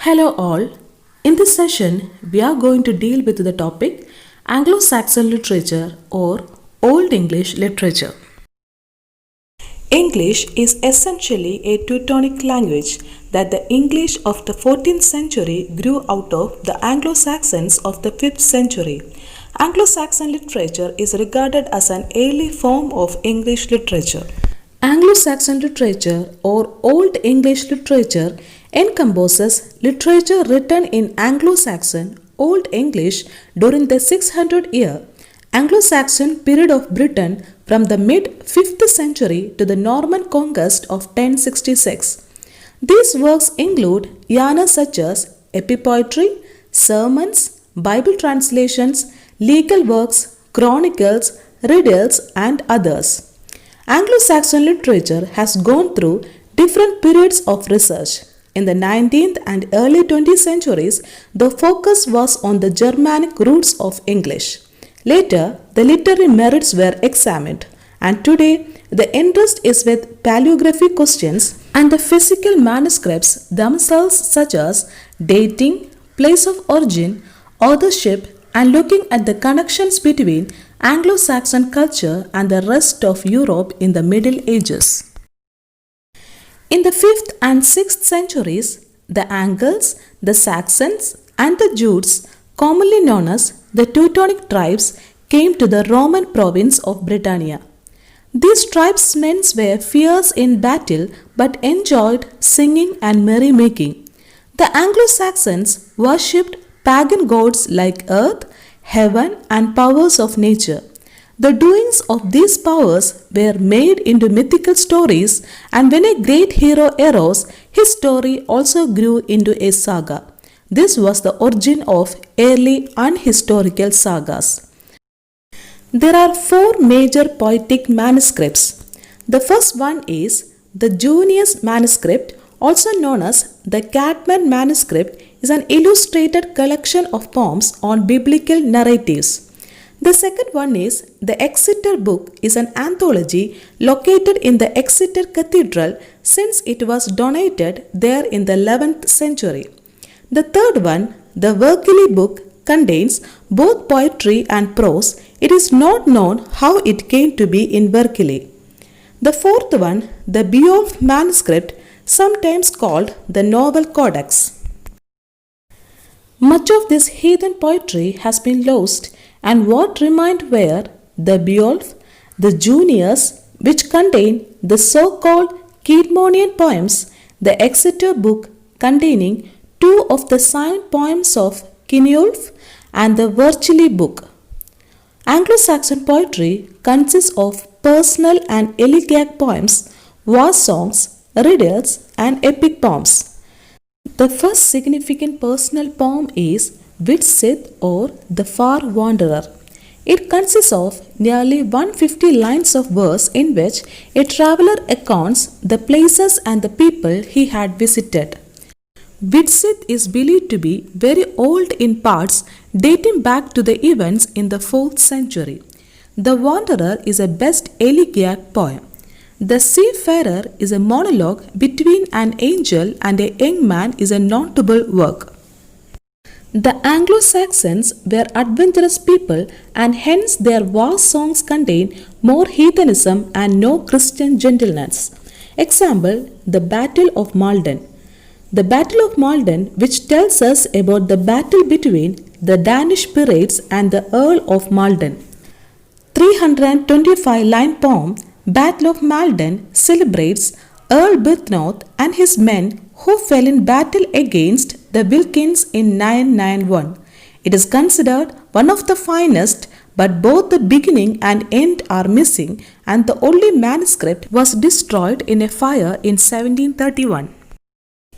Hello, all. In this session, we are going to deal with the topic Anglo Saxon literature or Old English literature. English is essentially a Teutonic language that the English of the 14th century grew out of the Anglo Saxons of the 5th century. Anglo Saxon literature is regarded as an early form of English literature. Anglo Saxon literature or Old English literature encompasses literature written in Anglo Saxon Old English during the 600 year Anglo Saxon period of Britain from the mid 5th century to the Norman conquest of 1066. These works include genres such as epipoetry, sermons, Bible translations, legal works, chronicles, riddles, and others. Anglo-Saxon literature has gone through different periods of research. In the 19th and early 20th centuries, the focus was on the Germanic roots of English. Later, the literary merits were examined, and today the interest is with paleography questions and the physical manuscripts themselves, such as dating, place of origin, authorship, and looking at the connections between Anglo-Saxon culture and the rest of Europe in the Middle Ages. In the 5th and 6th centuries, the Angles, the Saxons, and the Jutes, commonly known as the Teutonic tribes, came to the Roman province of Britannia. These tribesmen were fierce in battle but enjoyed singing and merrymaking. The Anglo-Saxons worshipped pagan gods like earth, heaven, and powers of nature. The doings of these powers were made into mythical stories, and when a great hero arose, his story also grew into a saga. This was the origin of early unhistorical sagas. There are four major poetic manuscripts. The first one is the Junius manuscript, also known as the Cadman manuscript, is an illustrated collection of poems on biblical narratives. The second one is the Exeter book is an anthology located in the Exeter Cathedral since it was donated there in the 11th century. The third one, the Vergili book, contains both poetry and prose. It is not known how it came to be in Vergili. The fourth one, the Beowulf manuscript, sometimes called the Novel Codex. Much of this heathen poetry has been lost, and what remained were the Beowulf, the Junius, which contain the so-called Caedmonian poems, the Exeter book containing two of the signed poems of Cinulf, and the Vergili book. Anglo-Saxon poetry consists of personal and elegiac poems, war songs, riddles, and epic poems. The first significant personal poem is Widsith or The Far Wanderer. It consists of nearly 150 lines of verse in which a traveler recounts the places and the people he had visited. Widsith is believed to be very old in parts, dating back to the events in the 4th century. The Wanderer is a best elegiac poem. The Seafarer is a monologue between an angel and a young man is a notable work. The Anglo-Saxons were adventurous people, and hence their war songs contain more heathenism and no Christian gentleness. Example, the Battle of Malden. The Battle of Malden, which tells us about the battle between the Danish pirates and the Earl of Malden. 325-line poem Battle of Malden celebrates Earl Byrhtnoth and his men who fell in battle against the Wilkins in 991. It is considered one of the finest, but both the beginning and end are missing, and the only manuscript was destroyed in a fire in 1731.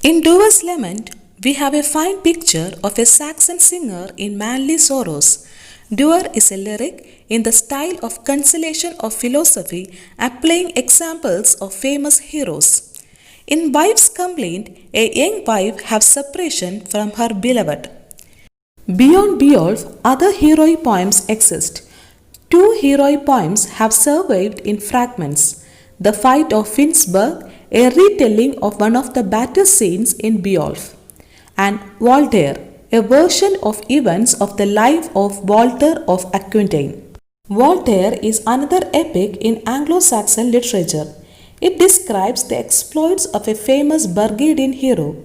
In Dover's Lament, we have a fine picture of a Saxon singer in manly sorrows. Dover is a lyric in the style of consolation of philosophy, applying examples of famous heroes. In Wife's Complaint, a young wife has separation from her beloved. Beyond Beowulf, other heroic poems exist. Two heroic poems have survived in fragments. The Fight of Finnsburg, a retelling of one of the battle scenes in Beowulf, and Voltaire, a version of events of the life of Walter of Aquitaine. Voltaire is another epic in Anglo-Saxon literature. It describes the exploits of a famous Burgundian hero.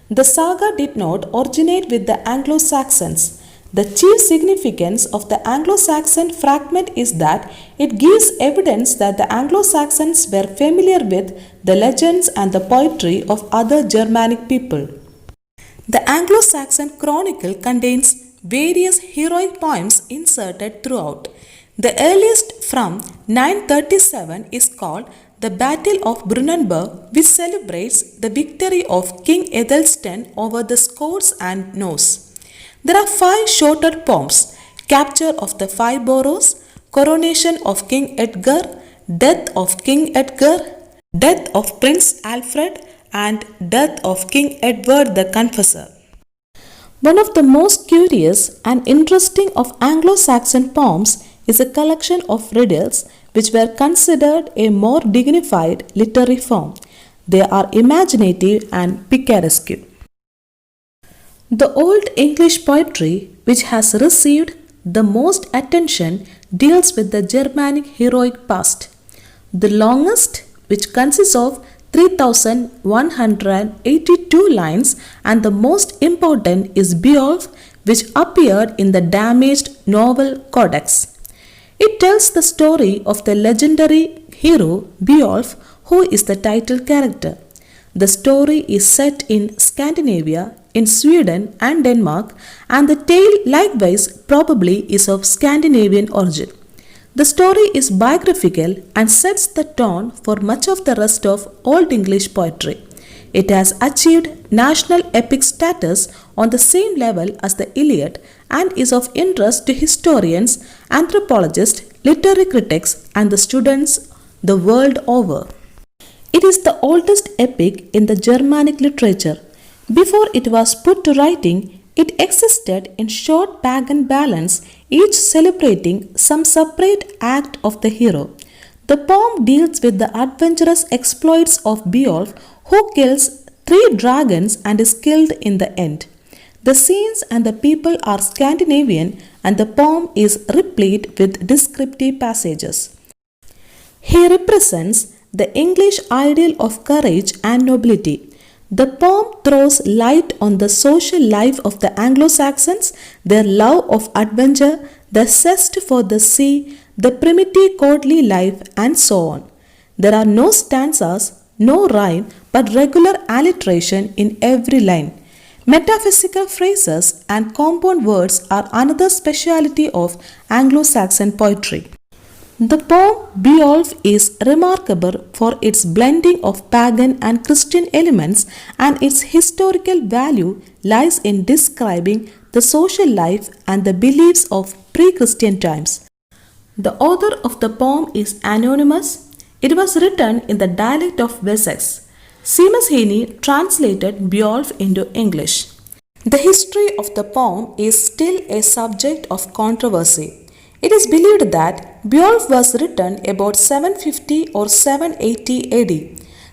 The saga did not originate with the Anglo-Saxons. The chief significance of the Anglo-Saxon fragment is that it gives evidence that the Anglo-Saxons were familiar with the legends and the poetry of other Germanic people. The Anglo-Saxon Chronicle contains various heroic poems inserted throughout. The earliest from 937 is called the Battle of Brunanburh, which celebrates the victory of King Ethelstan over the Scots and Norse. There are 5 shorter poems: Capture of the 5 Boroughs, Coronation of King Edgar, Death of King Edgar, Death of Prince Alfred, and Death of King Edward the Confessor. One of the most curious and interesting of Anglo-Saxon poems is a collection of riddles which were considered a more dignified literary form. They are imaginative and picaresque. The Old English poetry, which has received the most attention, deals with the Germanic heroic past. The longest, which consists of 3,182 lines, and the most important is Beowulf, which appeared in the damaged novel Codex. It tells the story of the legendary hero Beowulf, who is the title character. The story is set in Scandinavia, in Sweden and Denmark, and the tale likewise probably is of Scandinavian origin. The story is biographical and sets the tone for much of the rest of Old English poetry. It has achieved national epic status on the same level as the Iliad and is of interest to historians, anthropologists, literary critics, and the students the world over. It is the oldest epic in the Germanic literature. Before it was put to writing, it existed in short pagan ballads, each celebrating some separate act of the hero. The poem deals with the adventurous exploits of Beowulf, who kills 3 dragons and is killed in the end. The scenes and the people are Scandinavian, and the poem is replete with descriptive passages. He represents the English ideal of courage and nobility. The poem throws light on the social life of the Anglo-Saxons, their love of adventure, their zest for the sea, the primitive courtly life, and so on. There are no stanzas, no rhyme, but regular alliteration in every line. Metaphysical phrases and compound words are another speciality of Anglo-Saxon poetry. The poem Beowulf is remarkable for its blending of pagan and Christian elements, and its historical value lies in describing the social life and the beliefs of pre-Christian times. The author of the poem is anonymous. It was written in the dialect of Wessex. Seamus Heaney translated Beowulf into English. The history of the poem is still a subject of controversy. It is believed that Beowulf was written about 750 or 780 AD.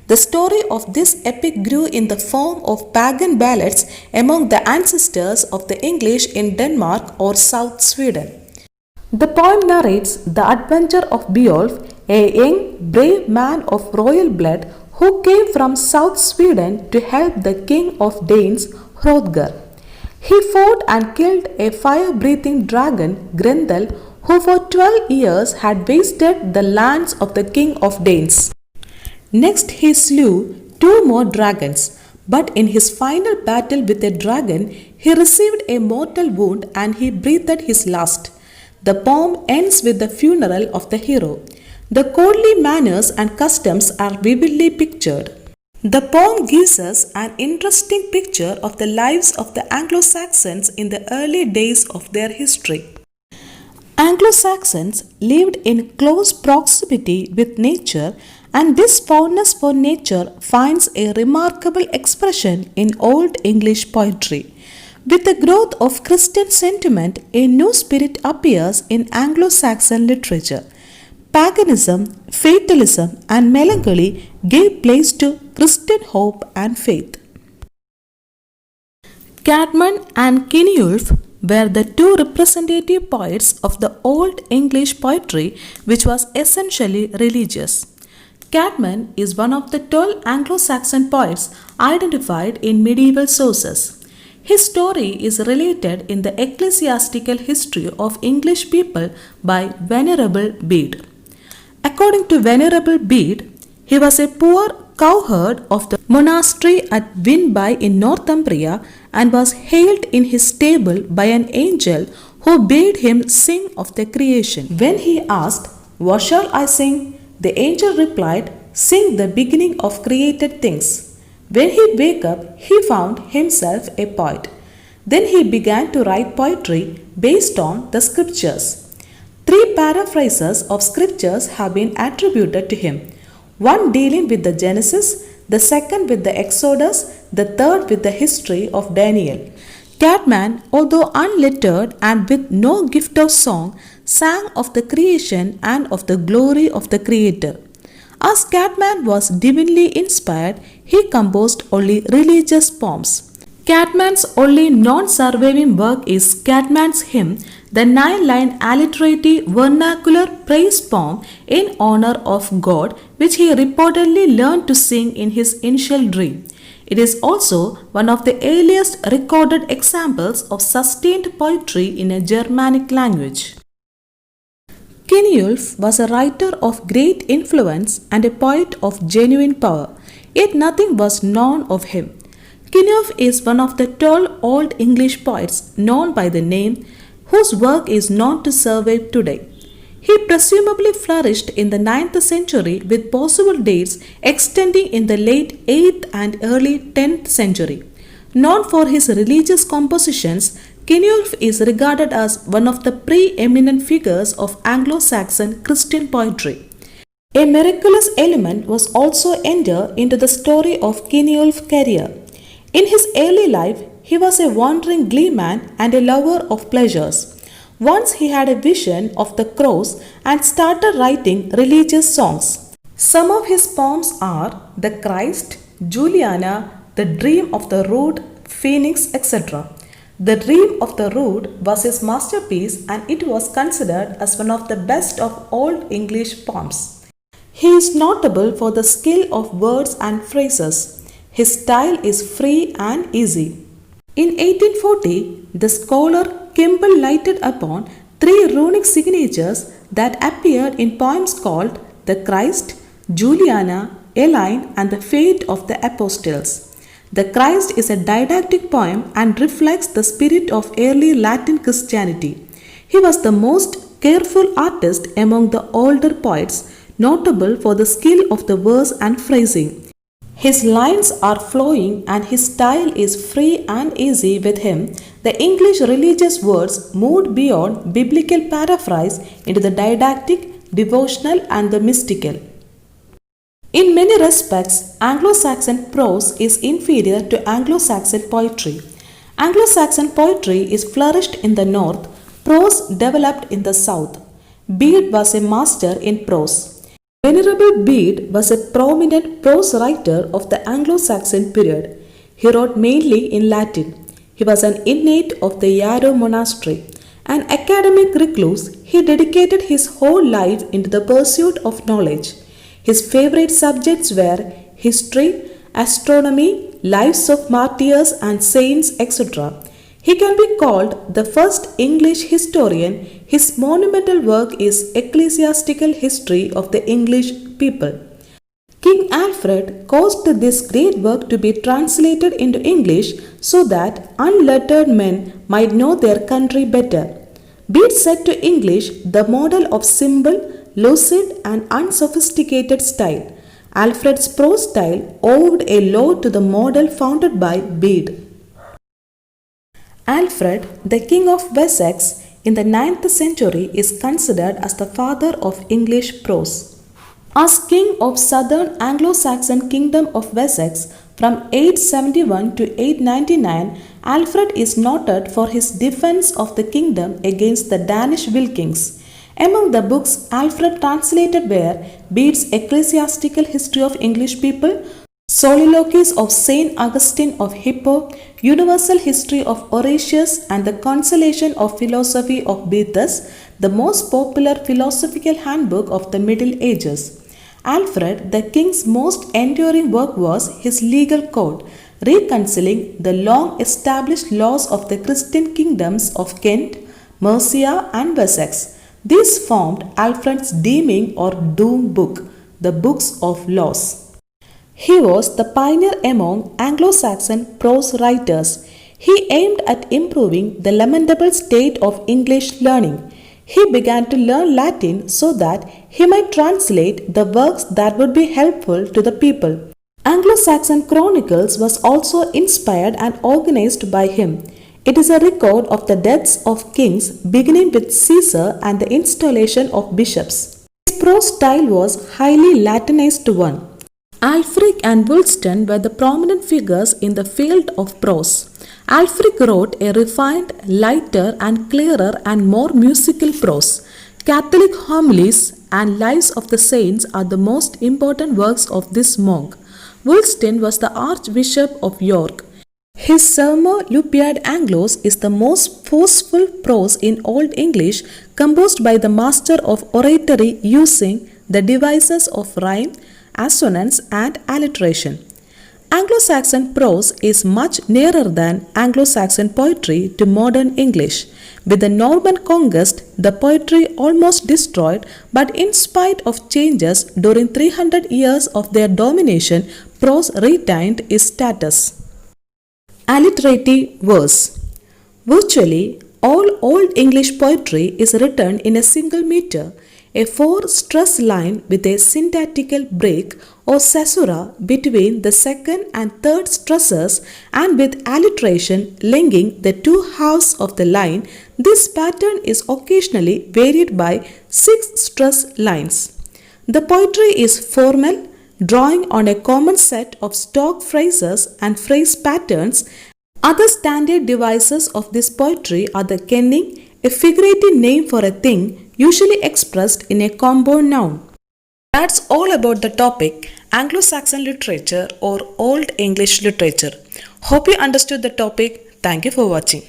The story of this epic grew in the form of pagan ballads among the ancestors of the English in Denmark or South Sweden. The poem narrates the adventure of Beowulf, a young, brave man of royal blood who came from South Sweden to help the king of Danes, Hrothgar. He fought and killed a fire-breathing dragon, Grendel, who for 12 years had wasted the lands of the king of Danes. Next he slew 2 more dragons, but in his final battle with a dragon, he received a mortal wound and he breathed his last. The poem ends with the funeral of the hero. The courtly manners and customs are vividly pictured. The poem gives us an interesting picture of the lives of the Anglo-Saxons in the early days of their history. Anglo-Saxons lived in close proximity with nature, and this fondness for nature finds a remarkable expression in Old English poetry. With the growth of Christian sentiment, a new spirit appears in Anglo-Saxon literature. Paganism, fatalism, and melancholy gave place to Christian hope and faith. Caedmon and Cyniulf were the two representative poets of the Old English poetry, which was essentially religious. Caedmon is one of the 12 Anglo-Saxon poets identified in medieval sources. His story is related in the ecclesiastical history of English people by Venerable Bede. According to Venerable Bede, he was a poor cowherd of the monastery at Winby in Northumbria and was hailed in his stable by an angel who bade him sing of the creation. When he asked, "What shall I sing?" the angel replied, "Sing the beginning of created things." When he woke up, he found himself a poet. Then he began to write poetry based on the scriptures. Three paraphrases of scriptures have been attributed to him. One dealing with the Genesis, the second with the Exodus, the third with the history of Daniel. Caedmon, although unlettered and with no gift of song, sang of the creation and of the glory of the Creator. As Caedmon was divinely inspired, he composed only religious poems. Caedmon's only non-surviving work is Caedmon's Hymn, the 9-line alliterative vernacular praise poem in honor of God, which he reportedly learned to sing in his initial dream. It is also one of the earliest recorded examples of sustained poetry in a Germanic language. Cyniulf was a writer of great influence and a poet of genuine power, yet nothing was known of him. Cyniulf is one of the 12 Old English poets known by the name, whose work is known to survive today. He presumably flourished in the 9th century with possible dates extending in the late 8th and early 10th century. Known for his religious compositions, Cyniulf is regarded as one of the preeminent figures of Anglo-Saxon Christian poetry. A miraculous element was also entered into the story of Cyniulf's career. In his early life, he was a wandering gleeman and a lover of pleasures. Once he had a vision of the cross and started writing religious songs. Some of his poems are The Christ, Juliana, The Dream of the Rood, Phoenix, etc. The Dream of the Rood was his masterpiece and it was considered as one of the best of Old English poems. He is notable for the skill of words and phrases. His style is free and easy. In 1840, the scholar Kemble lighted upon 3 runic signatures that appeared in poems called The Christ, Juliana, Elaine, and the Fate of the Apostles. The Christ is a didactic poem and reflects the spirit of early Latin Christianity. He was the most careful artist among the older poets, notable for the skill of the verse and phrasing. His lines are flowing and his style is free and easy. With him, the English religious words moved beyond biblical paraphrase into the didactic, devotional, and the mystical. In many respects, Anglo-Saxon prose is inferior to Anglo-Saxon poetry. Anglo-Saxon poetry is flourished in the north, prose developed in the south. Bede was a master in prose. Venerable Bede was a prominent prose writer of the Anglo-Saxon period. He wrote mainly in Latin. He was an inmate of the Yarrow Monastery. An academic recluse, he dedicated his whole life into the pursuit of knowledge. His favorite subjects were history, astronomy, lives of martyrs and saints, etc. He can be called the first English historian. His monumental work is Ecclesiastical History of the English People. King Alfred caused this great work to be translated into English so that unlettered men might know their country better. Bede set to English the model of simple, lucid and unsophisticated style. Alfred's prose style owed a lot to the model founded by Bede. Alfred, the King of Wessex, in the 9th century is considered as the father of English prose. As King of Southern Anglo-Saxon Kingdom of Wessex from 871 to 899, Alfred is noted for his defense of the kingdom against the Danish Vikings. Among the books Alfred translated were Bede's Ecclesiastical History of English People, Soliloquies of Saint Augustine of Hippo, Universal History of Horatius, and the Consolation of Philosophy of Boethius, the most popular philosophical handbook of the Middle Ages. Alfred, the king's most enduring work was his legal code, reconciling the long established laws of the Christian kingdoms of Kent, Mercia, and Wessex. These formed Alfred's Deeming or Doom book, the Books of Laws. He was the pioneer among Anglo-Saxon prose writers. He aimed at improving the lamentable state of English learning. He began to learn Latin so that he might translate the works that would be helpful to the people. Anglo-Saxon Chronicles was also inspired and organized by him. It is a record of the deaths of kings beginning with Caesar and the installation of bishops. His prose style was highly Latinized one. Alfric and Wulstan were the prominent figures in the field of prose. Alfric wrote a refined, lighter and clearer and more musical prose. Catholic homilies and lives of the saints are the most important works of this monk. Wulstan was the Archbishop of York. His Sermo Lupiad Anglos is the most forceful prose in Old English, composed by the master of oratory using the devices of rhyme, assonance and alliteration. Anglo-Saxon prose is much nearer than Anglo-Saxon poetry to modern English. With the Norman conquest, the poetry almost destroyed, but in spite of changes during 300 years of their domination, prose retained its status. Alliterative verse. Virtually all Old English poetry is written in a single meter, a 4-stress line with a syntactical break or caesura between the second and third stresses and with alliteration linking the two halves of the line. This pattern is occasionally varied by 6-stress lines. The poetry is formal, drawing on a common set of stock phrases and phrase patterns. Other standard devices of this poetry are the kenning, a figurative name for a thing usually expressed in a compound noun. That's all about the topic Anglo-Saxon literature or Old English literature. Hope you understood the topic. Thank you for watching.